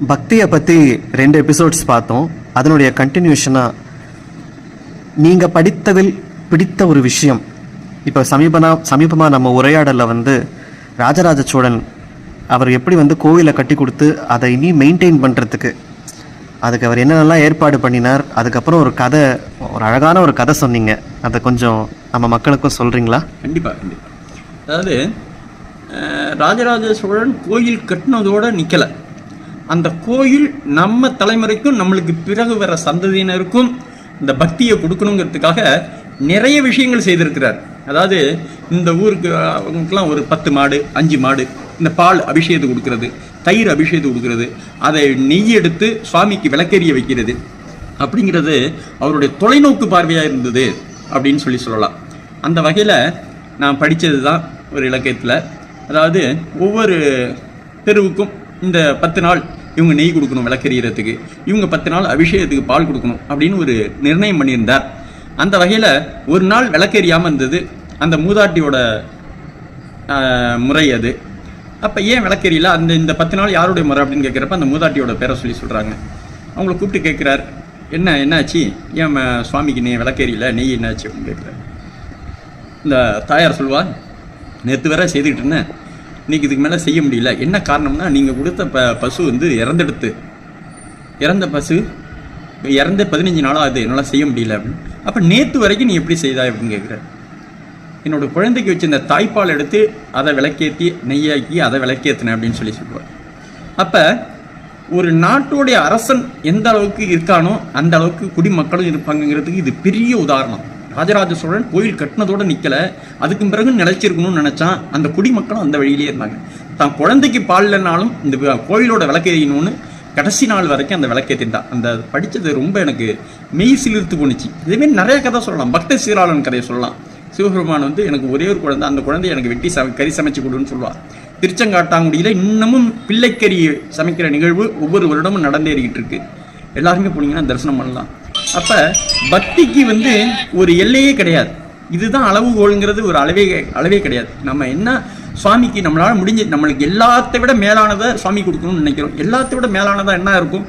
பக்தியை பற்றி 2 எபிசோட்ஸ் பார்த்தோம். அதனுடைய கண்டினியூஷனாக நீங்கள் படித்ததில் பிடித்த ஒரு விஷயம். இப்போ சமீபமாக நம்ம உரையாடலில் ராஜராஜ சோழன் அவர் எப்படி கோவிலை கட்டி கொடுத்து அதை இனி மெயின்டைன் பண்ணுறதுக்கு அதுக்கு அவர் என்னென்னலாம் ஏற்பாடு பண்ணினார், அதுக்கப்புறம் ஒரு அழகான ஒரு கதை சொன்னீங்க. அதை கொஞ்சம் நம்ம மக்களுக்கும் சொல்கிறீங்களா? கண்டிப்பாக. அதாவது ராஜராஜ சோழன் கோயில் கட்டினதோடு நிற்கலை. அந்த கோயில் நம்ம தலைமுறைக்கும் நம்மளுக்கு பிறகு வர சந்ததியினருக்கும் இந்த பக்தியை கொடுக்கணுங்கிறதுக்காக நிறைய விஷயங்கள் செய்திருக்கிறார். அதாவது இந்த ஊருக்கு அவங்களுக்கெல்லாம் ஒரு 10 மாடு 5 மாடு இந்த பால் அபிஷேகத்துக்கு கொடுக்கறது, தயிர் அபிஷேகத்துக்கு கொடுக்கறது, அதை நெய் எடுத்து சுவாமிக்கு விளக்கெரிய வைக்கிறது அப்படிங்கிறது அவருடைய தொலைநோக்கு பார்வையாக இருந்தது அப்படின்னு சொல்லலாம். அந்த வகையில் நான் படித்தது தான் ஒரு இலக்கியத்தில். அதாவது ஒவ்வொரு தெருவுக்கும் இந்த 10 நாள் இவங்க நெய் கொடுக்கணும் விளக்கெரியறதுக்கு, இவங்க 10 நாள் அபிஷேகத்துக்கு பால் கொடுக்கணும் அப்படின்னு ஒரு நிர்ணயம் பண்ணியிருந்தார். அந்த வகையில் ஒரு நாள் விளக்கெரியாமல் இருந்தது. அந்த மூதாட்டியோட முறை அது. அப்போ ஏன் விளக்கெரியல, இந்த 10 நாள் யாருடைய முறை அப்படின்னு கேட்குறப்ப அந்த மூதாட்டியோட பேரை சொல்கிறாங்க. அவங்கள கூப்பிட்டு கேட்குறார், என்னாச்சு, ஏன் சுவாமிக்கு விளக்கெரியல, நெய் என்னாச்சு அப்படின்னு கேட்குறாரு. இந்த தாயார் சொல்வா, நேற்று வேற செய்துக்கிட்டு இருந்தேன், இன்றைக்கி இதுக்கு மேலே செய்ய முடியல. என்ன காரணம்னா, நீங்கள் கொடுத்த பசு இறந்த பசு இறந்த 15 நாளாக அது என்னால் செய்ய முடியல அப்படின்னு. அப்போ நேற்று வரைக்கும் நீ எப்படி செய்தாய் அப்படின்னு கேட்குறாரு. என்னோட குழந்தைக்கு வச்சு இந்த தாய்ப்பால் எடுத்து அதை விளக்கேற்றி நெய்யாக்கி அதை விளக்கேற்றினேன் அப்படின்னு சொல்லுவார். அப்போ ஒரு நாட்டோடைய அரசன் எந்த அளவுக்கு இருக்கானோ அந்த அளவுக்கு குடிமக்களும் இருப்பாங்கிறதுக்கு இது பெரிய உதாரணம். ராஜராஜ சோழன் கோயில் கட்டினதோடு நிற்கலை, அதுக்கு பிறகு நிலைச்சிருக்கணும்னு நினச்சான். அந்த குடிமக்களும் அந்த வழியிலே இருந்தாங்க. தான் குழந்தைக்கு பால் இல்லைனாலும் இந்த கோயிலோட விளக்கேறியணும்னு கடைசி நாள் வரைக்கும் அந்த விளக்கேற்றிட்டான். அந்த படித்தது ரொம்ப எனக்கு மெய் சிலிர்த்து போணுச்சு. இதேமாரி நிறைய கதை சொல்லலாம். பக்த சீராளன் கதையை சொல்லலாம். சிவபெருமான் எனக்கு ஒரே ஒரு குழந்தை, அந்த குழந்தைய எனக்கு வெட்டி கறி சமைச்சு கொடுன்னு சொல்லுவாள். திருச்செங்காட்டாங்குடியில் இன்னமும் பிள்ளைக்கறி சமைக்கிற நிகழ்வு ஒவ்வொரு வருடமும் நடந்தேறிக்கிட்டு இருக்கு. எல்லாருமே போனீங்கன்னா தரிசனம் பண்ணலாம். அப்போ பக்திக்கு ஒரு எல்லையே கிடையாது. இதுதான் அளவுகோளுங்கிறது ஒரு அளவே கிடையாது. நம்ம என்ன சுவாமிக்கு நம்மளால் முடிஞ்ச நம்மளுக்கு எல்லாத்தை விட மேலானதை சுவாமி கொடுக்கணும்னு நினைக்கிறோம். எல்லாத்தை விட மேலானதாக என்ன இருக்கும்?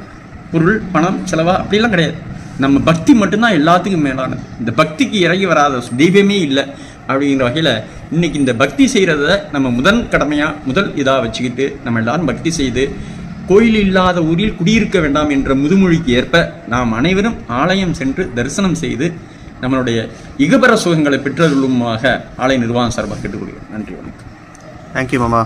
பொருள், பணம், செலவா அப்படிலாம் கிடையாது. நம்ம பக்தி மட்டும்தான் எல்லாத்துக்கும் மேலானது. இந்த பக்திக்கு இறங்கி வராத தெய்வமே இல்லை. அப்படிங்கிற வகையில் இன்னைக்கு இந்த பக்தி செய்கிறத நம்ம முதல் இதாக வச்சுக்கிட்டு நம்ம எல்லாரும் பக்தி செய்து கோயில் இல்லாத ஊரில் குடியிருக்க வேண்டாம் என்ற முதுமொழிக்கு ஏற்ப நாம் அனைவரும் ஆலயம் சென்று தரிசனம் செய்து நம்மளுடைய இகபர சுகங்களை பெற்றருளுமாக ஆலய நிர்வாகம் சார்பாக கேட்டுக்கொள்கிறோம். நன்றி, வணக்கம். தேங்க்யூ மாமா.